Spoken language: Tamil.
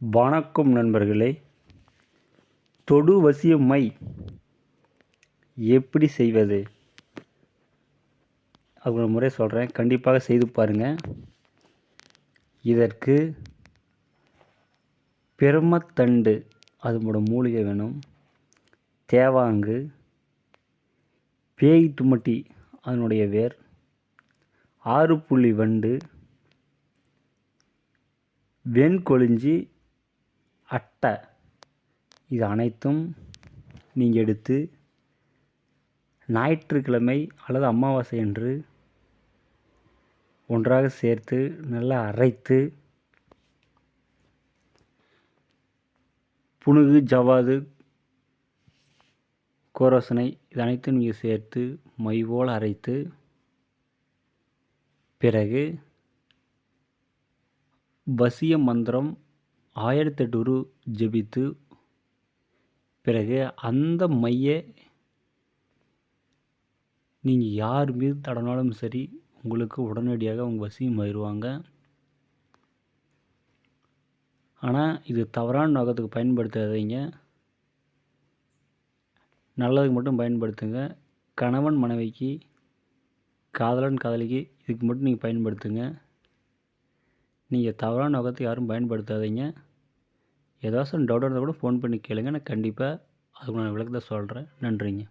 வணக்கம் நண்பர்களே. தொடு வசிய மை எப்படி செய்வது? அது ஒரு முறை சொல்கிறேன், கண்டிப்பாக செய்து பாருங்கள். இதற்கு பிரம்மத்தண்டு அதனோட மூலிகை வேணும், தேவாங்கு, பேய் தும்மட்டி அதனுடைய வேர், 6 புள்ளி வண்டு, வெண்கொழிஞ்சி அட்டை, இது அனைத்தும் நீங்கள் எடுத்து ஞாயிற்றுக்கிழமை அல்லது அமாவாசை அன்று ஒன்றாக சேர்த்து நல்லா அரைத்து புனுகு, ஜவ்வாது, கோரோசனை இது அனைத்தும் நீங்கள் சேர்த்து மை போல் அரைத்து பிறகு வசிய மந்திரம் 1008 ஜெபித்து பிறகு அந்த மையை நீங்கள் யார் மீது தடனாலும் சரி உங்களுக்கு உடனடியாக அவங்க வசியம் ஆயிடுவாங்க. ஆனால் இது தவறான நோக்கத்துக்கு பயன்படுத்தாதீங்க, நல்லதுக்கு மட்டும் பயன்படுத்துங்க. கணவன் மனைவிக்கு, காதலன் காதலிக்கு இதுக்கு மட்டும் நீங்கள் பயன்படுத்துங்க. நீங்கள் தவறான நோக்கத்தை யாரும் பயன்படுத்தாதீங்க. ஏதாச்சும் டவுட் இருந்தால் கூட ஃபோன் பண்ணி கேளுங்க, நான் கண்டிப்பாக அதுக்கு நான் விளக்கத்தை சொல்கிறேன். நன்றிங்க.